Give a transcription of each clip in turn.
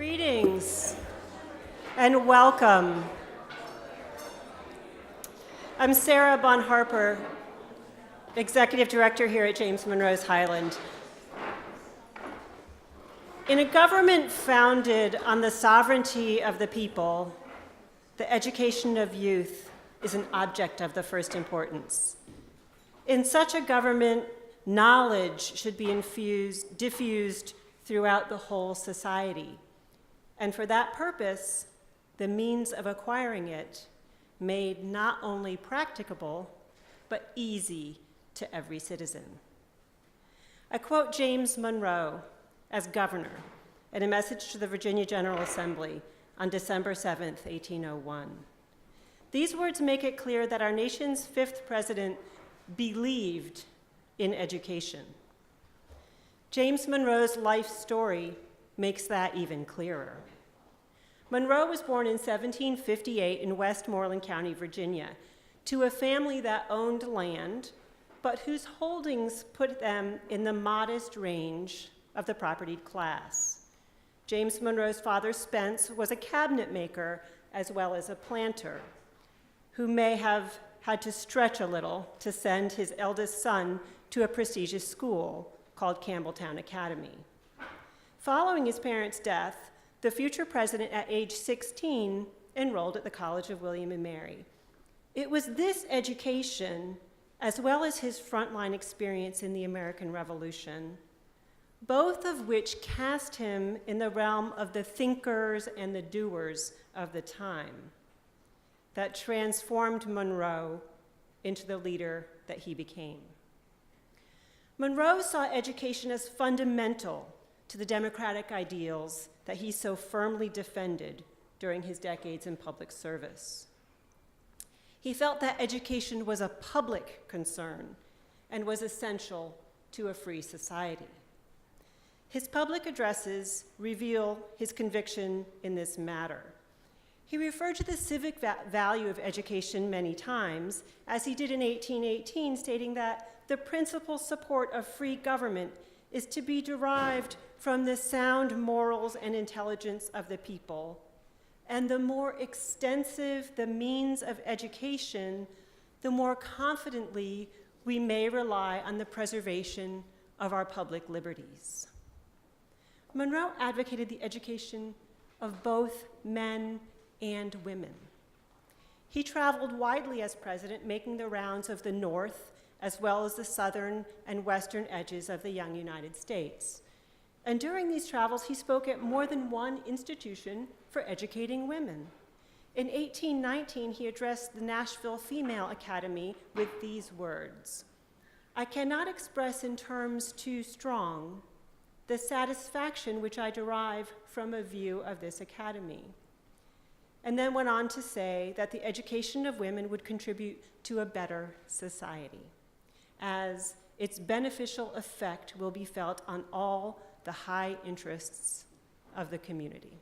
Greetings and welcome. I'm Sara Bon-Harper, Executive Director here at James Monroe's Highland. In a government founded on the sovereignty of the people, the education of youth is an object of the first importance. In such a government, knowledge should be diffused throughout the whole society. And for that purpose, the means of acquiring it made not only practicable, but easy to every citizen. I quote James Monroe as governor in a message to the Virginia General Assembly on December 7th, 1801. These words make it clear that our nation's fifth president believed in education. James Monroe's life story makes that even clearer. Monroe was born in 1758 in Westmoreland County, Virginia, to a family that owned land, but whose holdings put them in the modest range of the propertied class. James Monroe's father, Spence, was a cabinet maker as well as a planter, who may have had to stretch a little to send his eldest son to a prestigious school called Campbelltown Academy. Following his parents' death, the future president at age 16 enrolled at the College of William and Mary. It was this education, as well as his frontline experience in the American Revolution, both of which cast him in the realm of the thinkers and the doers of the time, that transformed Monroe into the leader that he became. Monroe saw education as fundamental to the democratic ideals that he so firmly defended during his decades in public service. He felt that education was a public concern and was essential to a free society. His public addresses reveal his conviction in this matter. He referred to the civic value of education many times, as he did in 1818, stating that the principal support of free government is to be derived from the sound morals and intelligence of the people, and the more extensive the means of education, the more confidently we may rely on the preservation of our public liberties. Monroe advocated the education of both men and women. He traveled widely as president, making the rounds of the North, as well as the southern and western edges of the young United States. And during these travels, he spoke at more than one institution for educating women. In 1819, he addressed the Nashville Female Academy with these words: "I cannot express in terms too strong the satisfaction which I derive from a view of this academy." And then went on to say that the education of women would contribute to a better society, as its beneficial effect will be felt on all the high interests of the community.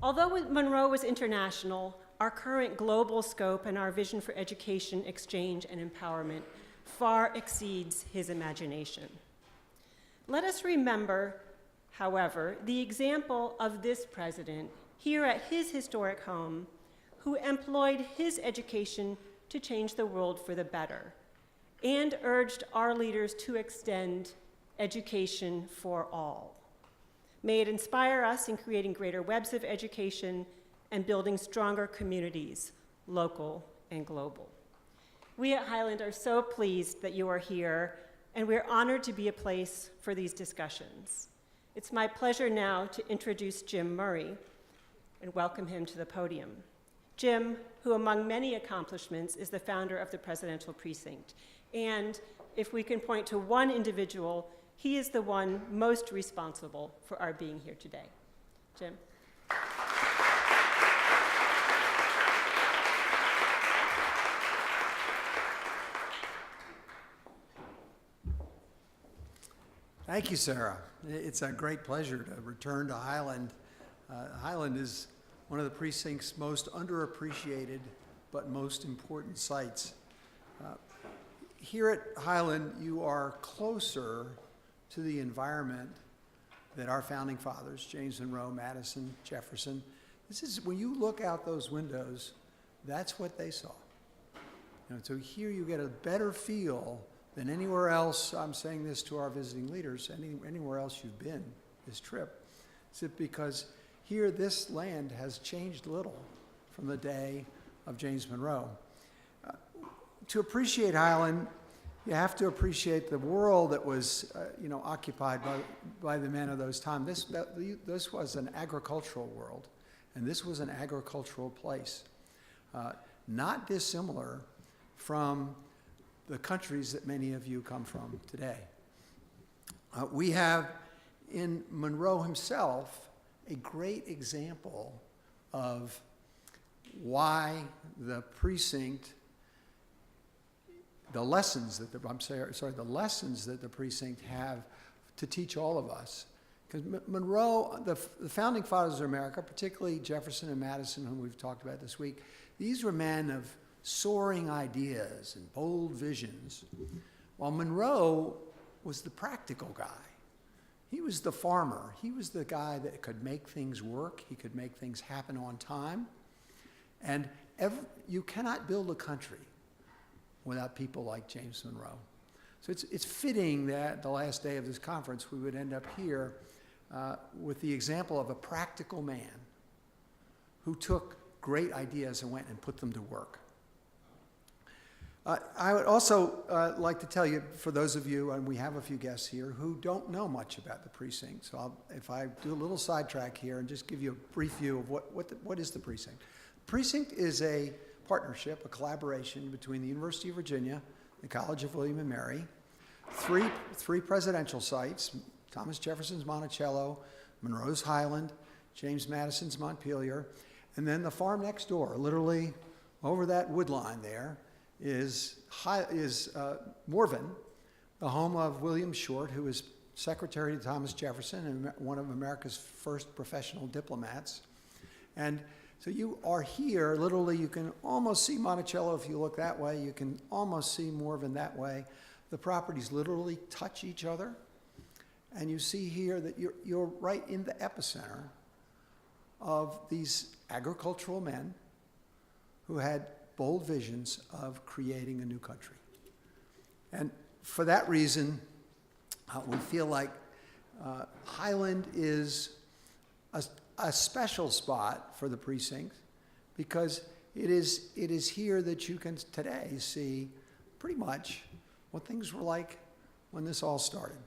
Although Monroe was international, our current global scope and our vision for education, exchange, and empowerment far exceeds his imagination. Let us remember, however, the example of this president here at his historic home, who employed his education to change the world for the better, and urged our leaders to extend education for all. May it inspire us in creating greater webs of education and building stronger communities, local and global. We at Highland are so pleased that you are here, and we're honored to be a place for these discussions. It's my pleasure now to introduce Jim Murray and welcome him to the podium. Jim, who among many accomplishments is the founder of the Presidential Precinct. And if we can point to one individual, he is the one most responsible for our being here today. Jim. Thank you, Sara. It's a great pleasure to return to Highland. Highland is one of the precinct's most underappreciated but most important sites. Here at Highland, you are closer to the environment that our founding fathers, James Monroe, Madison, Jefferson, when you look out those windows, that's what they saw. So here you get a better feel than anywhere else. I'm saying this to our visiting leaders, anywhere else you've been this trip. Is it because here this land has changed little from the day of James Monroe. To appreciate Highland, you have to appreciate the world that was occupied by the men of those times. This was an agricultural world, and this was an agricultural place. Not dissimilar from the countries that many of you come from today. We have in Monroe himself a great example of why the precinct, the lessons that the precinct have to teach all of us. Because Monroe, the founding fathers of America, particularly Jefferson and Madison, whom we've talked about this week, these were men of soaring ideas and bold visions, while Monroe was the practical guy. He was the farmer. He was the guy that could make things work. He could make things happen on time. And you cannot build a country without people like James Monroe. So it's fitting that the last day of this conference we would end up here with the example of a practical man who took great ideas and went and put them to work. I would also like to tell you, for those of you, and we have a few guests here, who don't know much about the precinct, so if I do a little sidetrack here and just give you a brief view of what is the precinct. The precinct is a partnership, a collaboration between the University of Virginia, the College of William and Mary, three presidential sites, Thomas Jefferson's Monticello, Monroe's Highland, James Madison's Montpelier, and then the farm next door, literally over that wood line there, is Morven, the home of William Short, who was secretary to Thomas Jefferson and one of America's first professional diplomats. And so you are here, literally you can almost see Monticello if you look that way, you can almost see Morven that way. The properties literally touch each other. And you see here that you're right in the epicenter of these agricultural men who had bold visions of creating a new country. And for that reason, we feel like Highland is a special spot for the precinct because it is here that you can today see pretty much what things were like when this all started.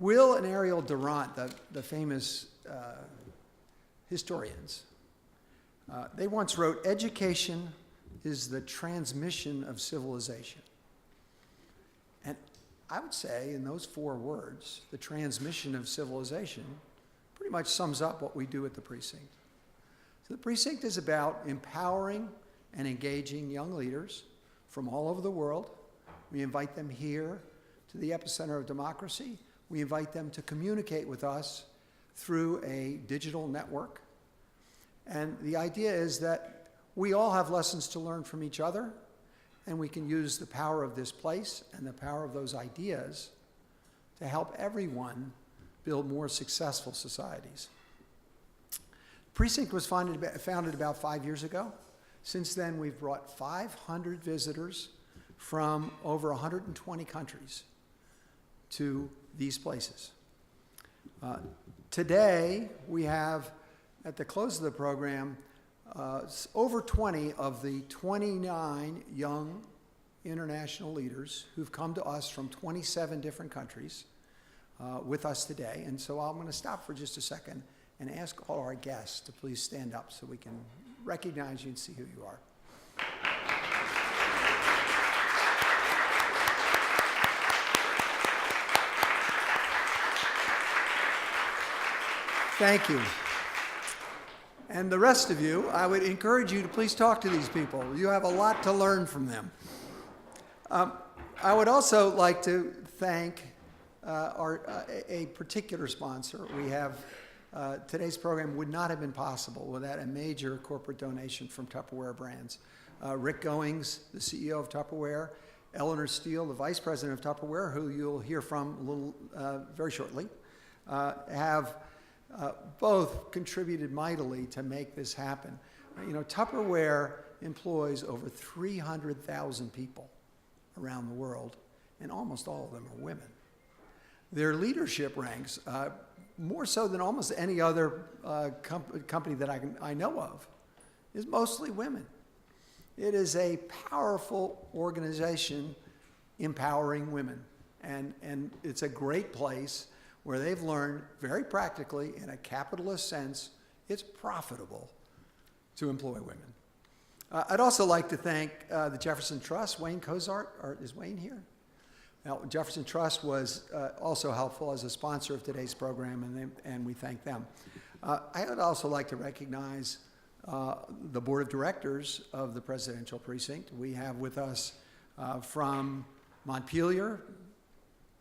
Will and Ariel Durant, the famous historians, they once wrote, "Education is the transmission of civilization." And I would say in those 4 words, the transmission of civilization pretty much sums up what we do at the precinct. So the precinct is about empowering and engaging young leaders from all over the world. We invite them here to the epicenter of democracy. We invite them to communicate with us through a digital network. And the idea is that we all have lessons to learn from each other, and we can use the power of this place and the power of those ideas to help everyone build more successful societies. Precinct was founded about 5 years ago. Since then, we've brought 500 visitors from over 120 countries to these places. Today, we have, at the close of the program, over 20 of the 29 young international leaders who've come to us from 27 different countries with us today. And so I'm going to stop for just a second and ask all our guests to please stand up so we can recognize you and see who you are. Thank you. And the rest of you, I would encourage you to please talk to these people. You have a lot to learn from them. I would also like to thank a particular sponsor. We have today's program would not have been possible without a major corporate donation from Tupperware Brands. Rick Goings, the CEO of Tupperware, Eleanor Steele, the Vice President of Tupperware, who you'll hear from very shortly, have both contributed mightily to make this happen. Tupperware employs over 300,000 people around the world, and almost all of them are women. Their leadership ranks, more so than almost any other company that I know of, is mostly women. It is a powerful organization empowering women, and it's a great place where they've learned very practically, in a capitalist sense, it's profitable to employ women. I'd also like to thank the Jefferson Trust. Wayne Cozart, is Wayne here? Now, Jefferson Trust was also helpful as a sponsor of today's program, and we thank them. I would also like to recognize the board of directors of the Presidential Precinct. We have with us from Montpelier,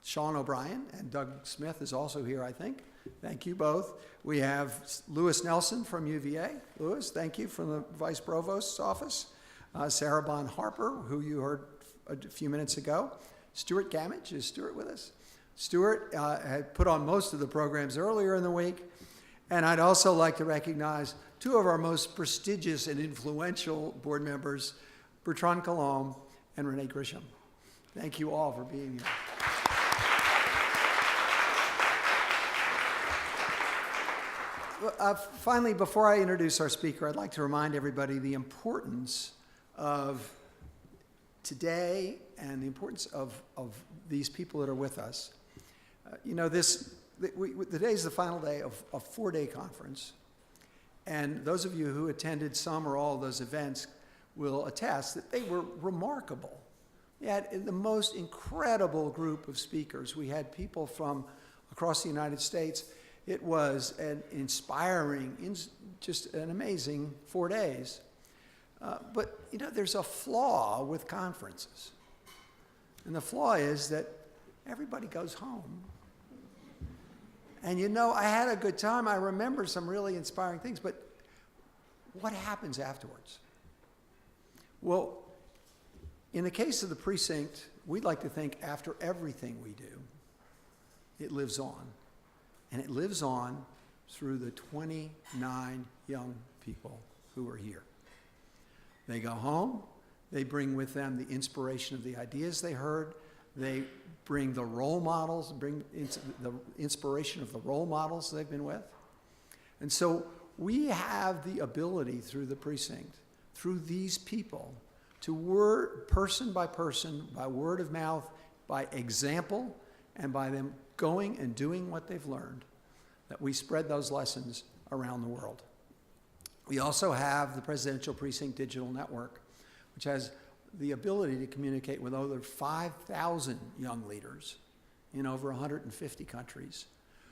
Sean O'Brien, and Doug Smith is also here, I think. Thank you both. We have Lewis Nelson from UVA. Lewis, thank you, from the Vice Provost's office. Sara Bon-Harper, who you heard a few minutes ago. Stuart Gamage, is Stuart with us? Stuart had put on most of the programs earlier in the week. And I'd also like to recognize two of our most prestigious and influential board members, Bertrand Colombe and Renee Grisham. Thank you all for being here. Finally, before I introduce our speaker, I'd like to remind everybody the importance of today and the importance of these people that are with us. Today is the final day of a 4-day conference, and those of you who attended some or all of those events will attest that they were remarkable. We had the most incredible group of speakers. We had people from across the United States. It was an inspiring, just an amazing 4 days. But there's a flaw with conferences. And the flaw is that everybody goes home. And I had a good time. I remember some really inspiring things, but what happens afterwards? Well, in the case of the precinct, we'd like to think after everything we do, it lives on. And it lives on through the 29 young people who are here. They go home, they bring with them the inspiration of the ideas they heard, they bring the role models, bring the inspiration of the role models they've been with. And so we have the ability through the precinct, through these people, to person by person, by word of mouth, by example, and by them going and doing what they've learned, that we spread those lessons around the world. We also have the Presidential Precinct Digital Network, which has the ability to communicate with over 5,000 young leaders in over 150 countries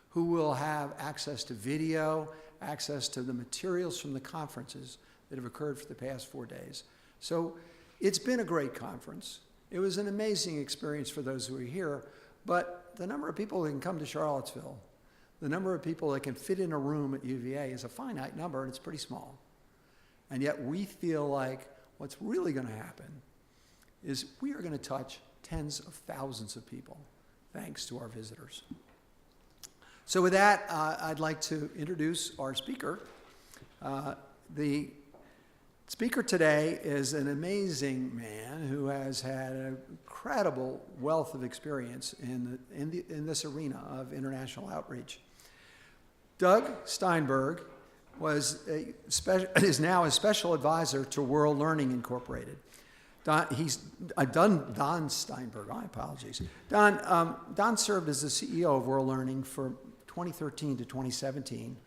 who will have access to video, access to the materials from the conferences that have occurred for the past 4 days. So it's been a great conference. It was an amazing experience for those who are here, but the number of people that can come to Charlottesville, the number of people that can fit in a room at UVA is a finite number, and it's pretty small. And yet we feel like what's really going to happen is we are going to touch tens of thousands of people, thanks to our visitors. So with that, I'd like to introduce our speaker. The speaker today is an amazing man who has had an incredible wealth of experience in this arena of international outreach. Doug Steinberg is now a special advisor to World Learning Incorporated. Don Steinberg, my apologies. Don served as the CEO of World Learning for 2013 to 2017,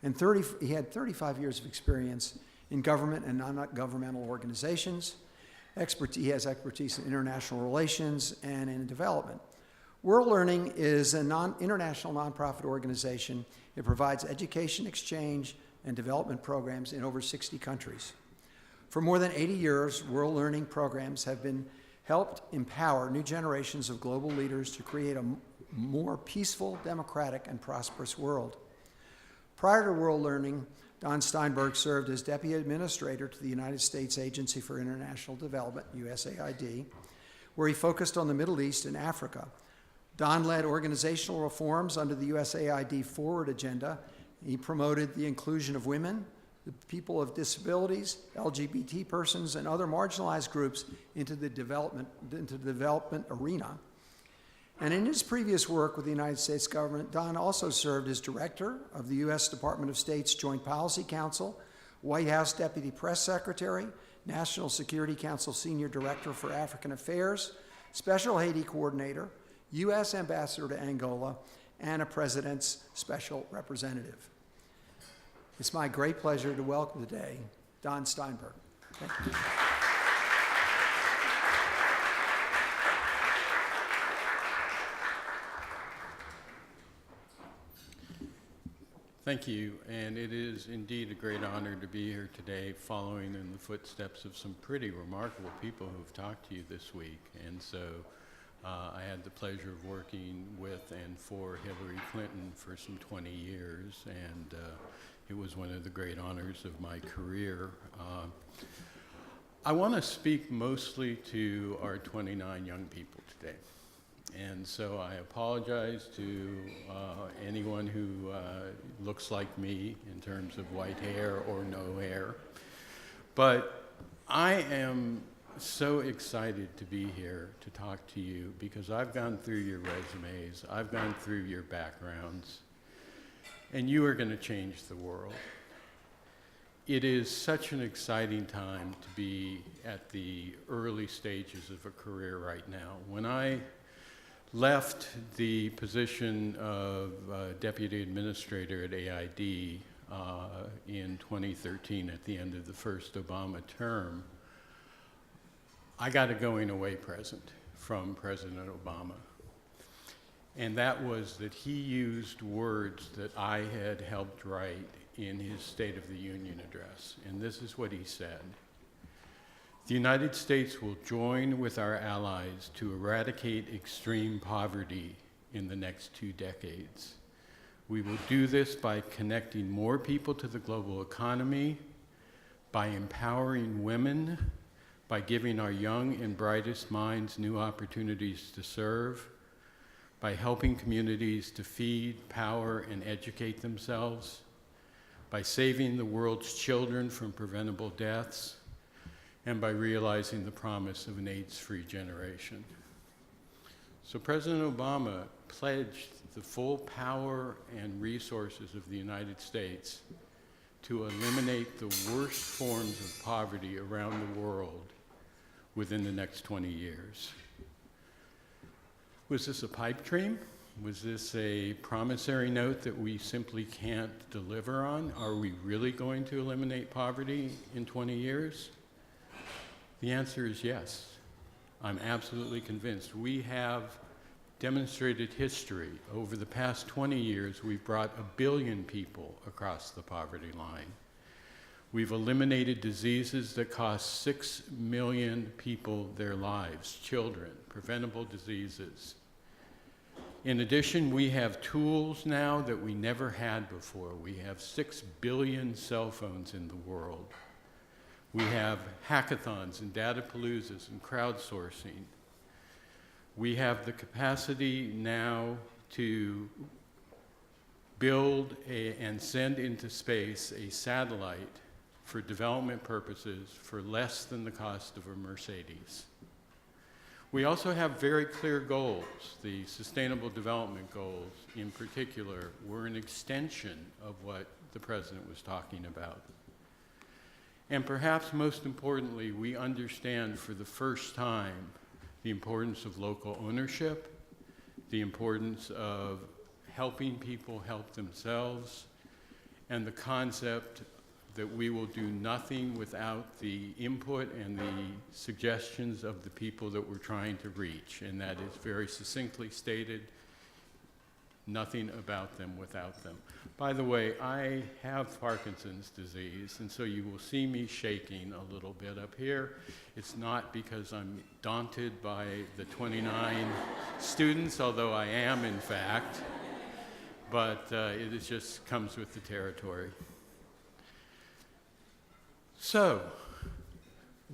and he had 35 years of experience in government and non-governmental organizations. He has expertise in international relations and in development. World Learning is an international nonprofit organization. It provides education exchange and development programs in over 60 countries. For more than 80 years, World Learning programs have helped empower new generations of global leaders to create a more peaceful, democratic, and prosperous world. Prior to World Learning, Don Steinberg served as Deputy Administrator to the United States Agency for International Development, USAID, where he focused on the Middle East and Africa. Don led organizational reforms under the USAID Forward agenda. He promoted the inclusion of women, the people of disabilities, LGBT persons, and other marginalized groups into the development arena. And in his previous work with the United States government, Don also served as director of the U.S. Department of State's Joint Policy Council, White House Deputy Press Secretary, National Security Council Senior Director for African Affairs, Special Haiti Coordinator, U.S. Ambassador to Angola, and a President's Special Representative. It's my great pleasure to welcome today Don Steinberg. Thank you. Thank you, and it is indeed a great honor to be here today following in the footsteps of some pretty remarkable people who've talked to you this week. And so I had the pleasure of working with and for Hillary Clinton for some 20 years, and it was one of the great honors of my career. I want to speak mostly to our 29 young people today. And so I apologize to anyone who looks like me in terms of white hair or no hair. But I am so excited to be here to talk to you because I've gone through your resumes, I've gone through your backgrounds, and you are going to change the world. It is such an exciting time to be at the early stages of a career right now. When I left the position of Deputy Administrator at AID in 2013 at the end of the first Obama term, I got a going away present from President Obama. And that was that he used words that I had helped write in his State of the Union address. And this is what he said. The United States will join with our allies to eradicate extreme poverty in the next 2 decades. We will do this by connecting more people to the global economy, by empowering women, by giving our young and brightest minds new opportunities to serve, by helping communities to feed, power, and educate themselves, by saving the world's children from preventable deaths, and by realizing the promise of an AIDS-free generation. So President Obama pledged the full power and resources of the United States to eliminate the worst forms of poverty around the world within the next 20 years. Was this a pipe dream? Was this a promissory note that we simply can't deliver on? Are we really going to eliminate poverty in 20 years? The answer is yes. I'm absolutely convinced. We have demonstrated history. Over the past 20 years, we've brought 1 billion people across the poverty line. We've eliminated diseases that cost 6 million people their lives, children, preventable diseases. In addition, we have tools now that we never had before. We have 6 billion cell phones in the world. We have hackathons and data paloozas and crowdsourcing. We have the capacity now to build and send into space a satellite for development purposes for less than the cost of a Mercedes. We also have very clear goals. The Sustainable Development Goals, in particular, were an extension of what the President was talking about. And perhaps most importantly, we understand for the first time the importance of local ownership, the importance of helping people help themselves, and the concept that we will do nothing without the input and the suggestions of the people that we're trying to reach. And that is very succinctly stated, nothing about them without them. By the way, I have Parkinson's disease, and so you will see me shaking a little bit up here. It's not because I'm daunted by the 29 students, although I am in fact, but it is just comes with the territory. So,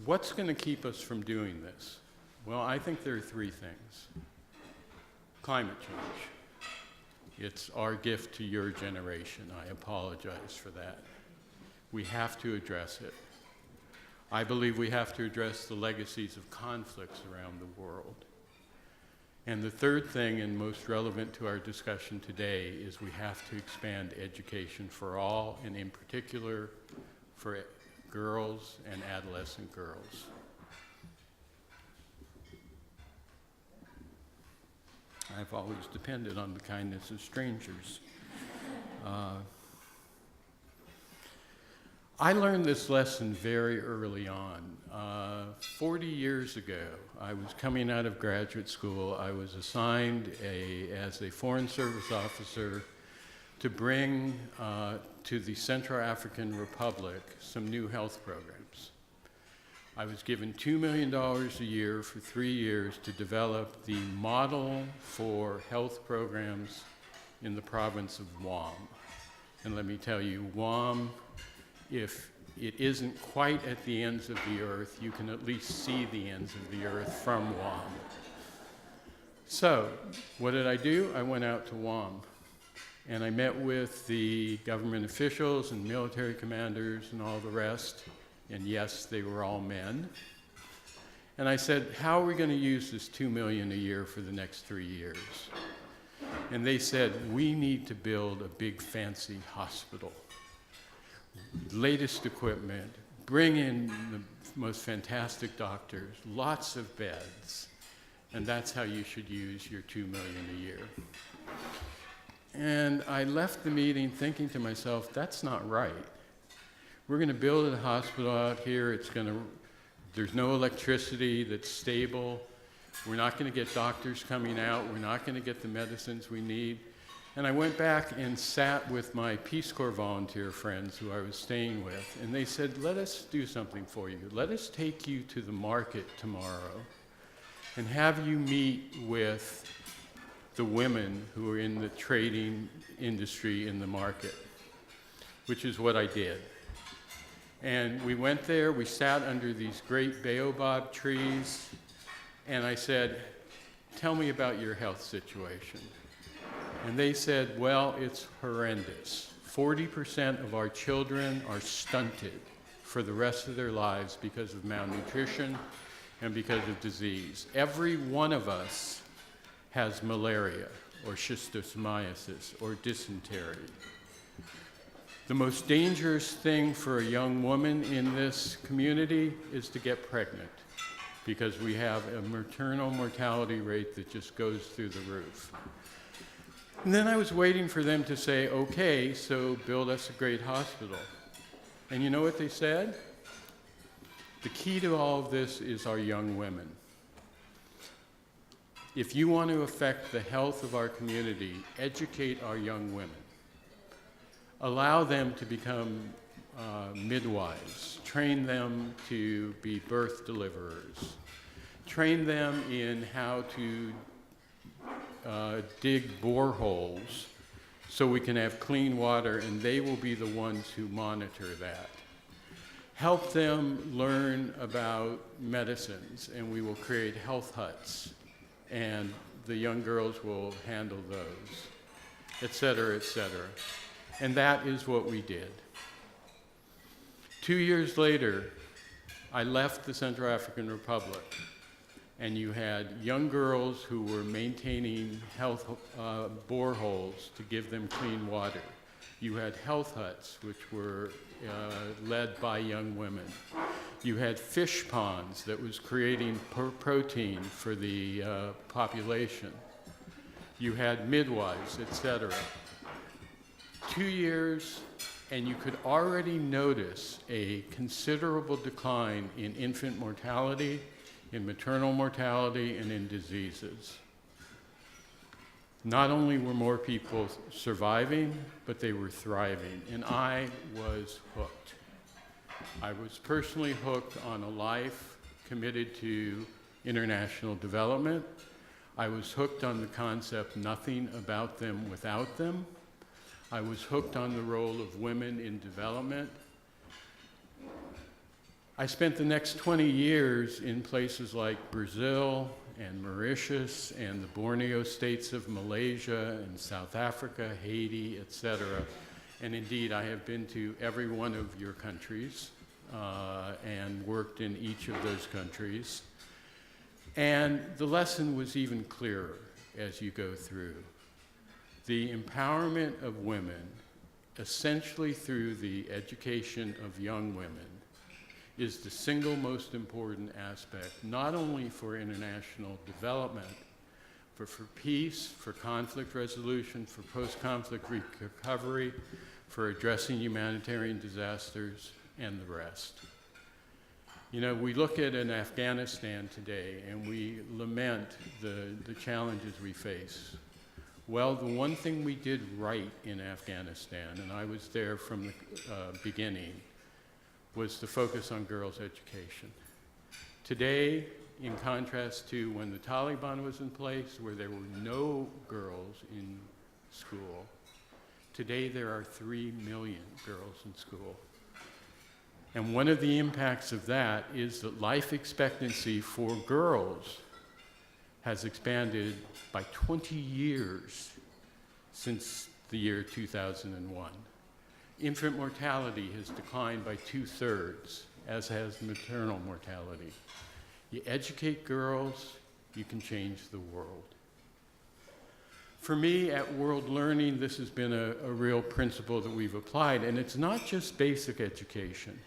what's going to keep us from doing this? Well, I think there are 3 things. climate change. It's our gift to your generation. I apologize for that. We have to address it. I believe we have to address the legacies of conflicts around the world. And the third thing, and most relevant to our discussion today, is we have to expand education for all, and in particular for girls and adolescent girls. I've always depended on the kindness of strangers. I learned this lesson very early on. 40 years ago, I was coming out of graduate school. I was assigned as a Foreign Service officer to bring to the Central African Republic some new health programs. I was given $2 million a year for 3 years to develop the model for health programs in the province of Guam. And let me tell you, Guam, if it isn't quite at the ends of the earth, you can at least see the ends of the earth from Guam. So, what did I do? I went out to Guam, and I met with the government officials and military commanders and all the rest, and yes, they were all men. And I said, how are we going to use this $2 million a year for the next 3 years? And they said, we need to build a big fancy hospital. Latest equipment, bring in the most fantastic doctors, lots of beds, and that's how you should use your $2 million a year. And I left the meeting thinking to myself, that's not right. We're going to build a hospital out here. There's no electricity that's stable. We're not going to get doctors coming out. We're not going to get the medicines we need. And I went back and sat with my Peace Corps volunteer friends who I was staying with, and they said, let us do something for you. Let us take you to the market tomorrow and have you meet with the women who are in the trading industry in the market, which is what I did. And we went there, we sat under these great baobab trees, and I said, tell me about your health situation. And they said, well, it's horrendous. 40% of our children are stunted for the rest of their lives because of malnutrition and because of disease. Every one of us has malaria or schistosomiasis or dysentery. The most dangerous thing for a young woman in this community is to get pregnant, because we have a maternal mortality rate that just goes through the roof. And then I was waiting for them to say, okay, so build us a great hospital. And you know what they said? The key to all of this is our young women. If you want to affect the health of our community, educate our young women. Allow them to become midwives. Train them to be birth deliverers. Train them in how to dig boreholes so we can have clean water, and they will be the ones who monitor that. Help them learn about medicines, and we will create health huts, and the young girls will handle those, et cetera, et cetera. And that is what we did. 2 years later, I left the Central African Republic, and you had young girls who were maintaining health boreholes to give them clean water. You had health huts, which were led by young women. You had fish ponds that was creating protein for the population. You had midwives, etc. 2 years, and you could already notice a considerable decline in infant mortality, in maternal mortality, and in diseases. Not only were more people surviving, but they were thriving, and I was hooked. I was personally hooked on a life committed to international development. I was hooked on the concept nothing about them without them. I was hooked on the role of women in development. I spent the next 20 years in places like Brazil and Mauritius and the Borneo states of Malaysia and South Africa, Haiti, etc. And indeed, I have been to every one of your countries and worked in each of those countries. And the lesson was even clearer as you go through. The empowerment of women, essentially through the education of young women, is the single most important aspect, not only for international development, but for peace, for conflict resolution, for post-conflict recovery, for addressing humanitarian disasters, and the rest. You know, we look at Afghanistan today and we lament the challenges we face. Well, the one thing we did right in Afghanistan, and I was there from the beginning, was to focus on girls' education. Today, in contrast to when the Taliban was in place, where there were no girls in school, today there are 3 million girls in school. And one of the impacts of that is that life expectancy for girls has expanded by 20 years since the year 2001. Infant mortality has declined by 2/3, as has maternal mortality. You educate girls, you can change the world. For me, at World Learning, this has been a real principle that we've applied, and it's not just basic education.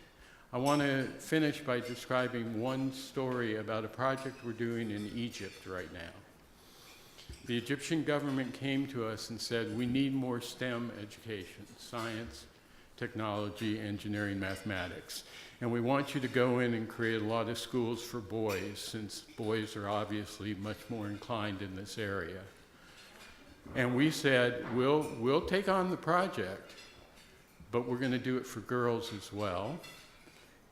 I want to finish by describing one story about a project we're doing in Egypt right now. The Egyptian government came to us and said, we need more STEM education, science, technology, engineering, mathematics. And we want you to go in and create a lot of schools for boys, since boys are obviously much more inclined in this area. And we said, we'll take on the project, but we're going to do it for girls as well,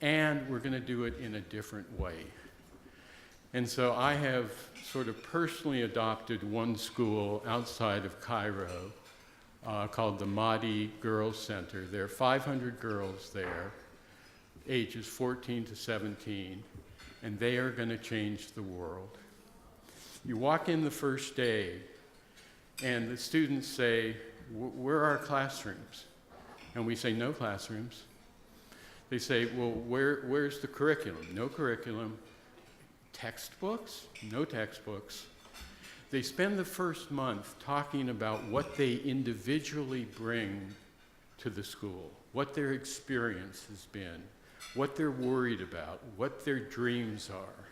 and we're going to do it in a different way. And so I have sort of personally adopted one school outside of Cairo called the Mahdi Girls Center. There are 500 girls there, ages 14 to 17, and they are going to change the world. You walk in the first day, and the students say, where are our classrooms? And we say, no classrooms. They say, well, where's the curriculum? No curriculum. Textbooks? No textbooks. They spend the first month talking about what they individually bring to the school, what their experience has been, what they're worried about, what their dreams are.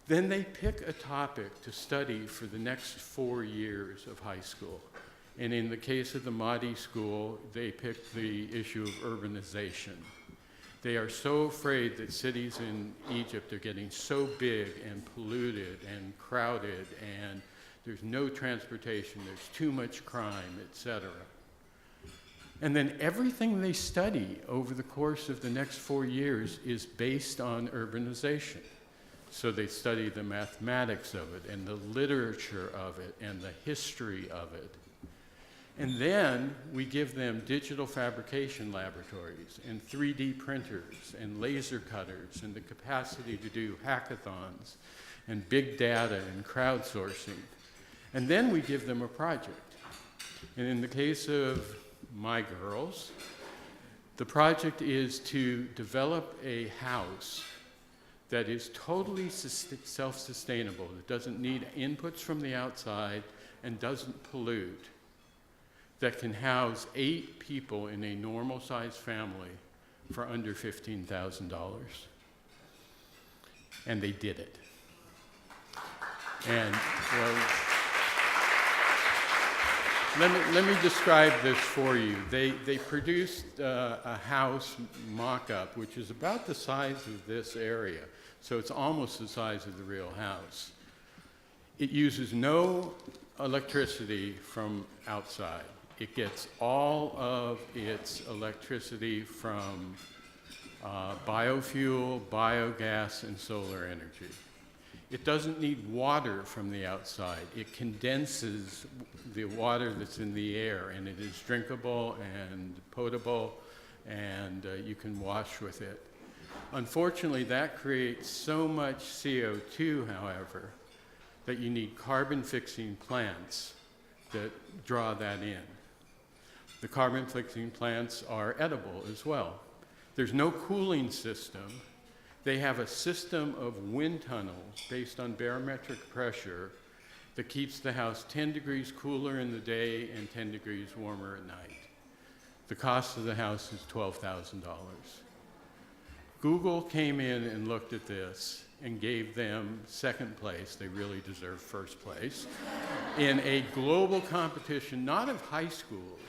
Then they pick a topic to study for the next 4 years of high school. And in the case of the Mahdi school, they picked the issue of urbanization. They are so afraid that cities in Egypt are getting so big and polluted and crowded, and there's no transportation, there's too much crime, etc. And then everything they study over the course of the next 4 years is based on urbanization. So they study the mathematics of it and the literature of it and the history of it. And then we give them digital fabrication laboratories and 3D printers and laser cutters and the capacity to do hackathons and big data and crowdsourcing. And then we give them a project. And in the case of my girls, the project is to develop a house that is totally self-sustainable, that doesn't need inputs from the outside and doesn't pollute, that can house 8 people in a normal-sized family for under $15,000. And they did it. And well, let me describe this for you. They produced a house mock-up, which is about the size of this area. So it's almost the size of the real house. It uses no electricity from outside. It gets all of its electricity from biofuel, biogas, and solar energy. It doesn't need water from the outside. It condenses the water that's in the air, and it is drinkable and potable, and you can wash with it. Unfortunately, that creates so much CO2, however, that you need carbon-fixing plants that draw that in. The carbon-fixing plants are edible as well. There's no cooling system. They have a system of wind tunnels based on barometric pressure that keeps the house 10 degrees cooler in the day and 10 degrees warmer at night. The cost of the house is $12,000. Google came in and looked at this and gave them second place, they really deserve first place, in a global competition, not of high schools,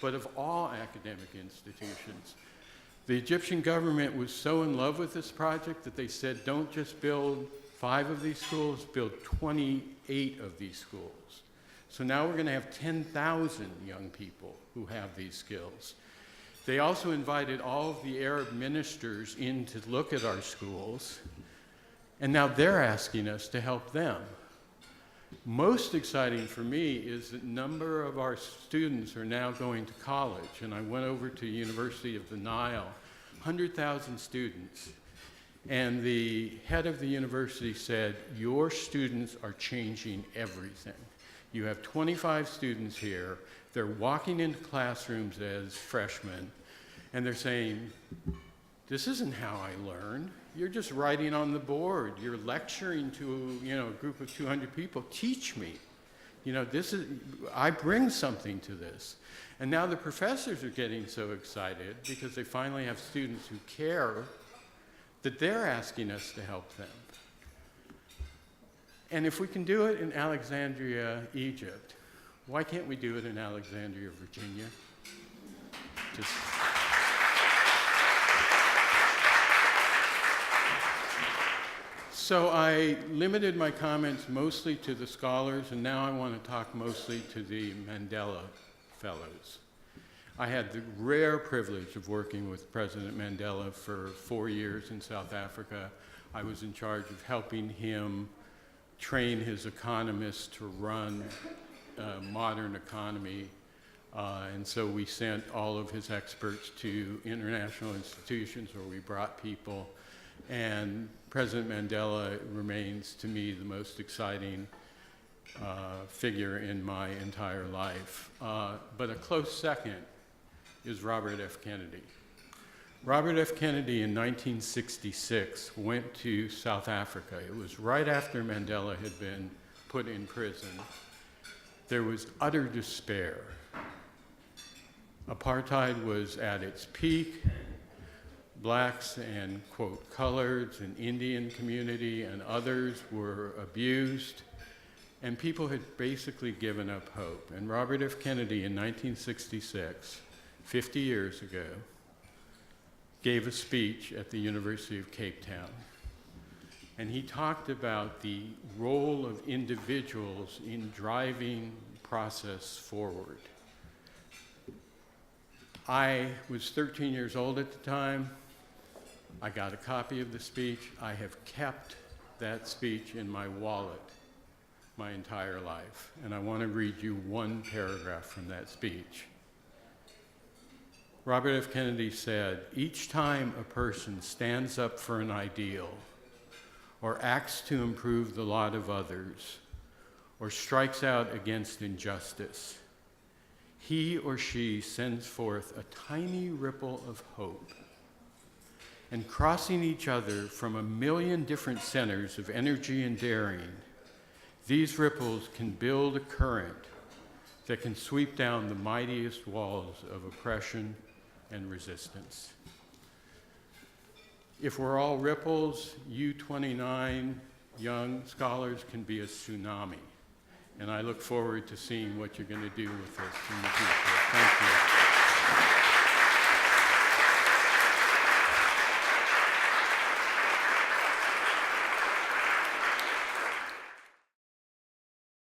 but of all academic institutions. The Egyptian government was so in love with this project that they said, don't just build 5 of these schools, build 28 of these schools. So now we're going to have 10,000 young people who have these skills. They also invited all of the Arab ministers in to look at our schools, and now they're asking us to help them. Most exciting for me is that a number of our students are now going to college, and I went over to University of the Nile, 100,000 students, and the head of the university said, your students are changing everything. You have 25 students here, they're walking into classrooms as freshmen, and they're saying, this isn't how I learn. You're just writing on the board. You're lecturing to a group of 200 people. Teach me. I bring something to this. And now the professors are getting so excited because they finally have students who care that they're asking us to help them. And if we can do it in Alexandria, Egypt, why can't we do it in Alexandria, Virginia? So I limited my comments mostly to the scholars, and now I want to talk mostly to the Mandela Fellows. I had the rare privilege of working with President Mandela for 4 years in South Africa. I was in charge of helping him train his economists to run a modern economy. And so we sent all of his experts to international institutions where we brought people. And President Mandela remains, to me, the most exciting figure in my entire life. But a close second is Robert F. Kennedy. Robert F. Kennedy in 1966 went to South Africa. It was right after Mandela had been put in prison. There was utter despair. Apartheid was at its peak. Blacks and, quote, coloreds and Indian community and others were abused, and people had basically given up hope. And Robert F. Kennedy in 1966, 50 years ago, gave a speech at the University of Cape Town. And he talked about the role of individuals in driving the process forward. I was 13 years old at the time. I got a copy of the speech. I have kept that speech in my wallet my entire life. And I want to read you one paragraph from that speech. Robert F. Kennedy said, each time a person stands up for an ideal, or acts to improve the lot of others, or strikes out against injustice, he or she sends forth a tiny ripple of hope. And crossing each other from a million different centers of energy and daring, these ripples can build a current that can sweep down the mightiest walls of oppression and resistance. If we're all ripples, you 29 young scholars can be a tsunami. And I look forward to seeing what you're going to do with this in the future. Thank you.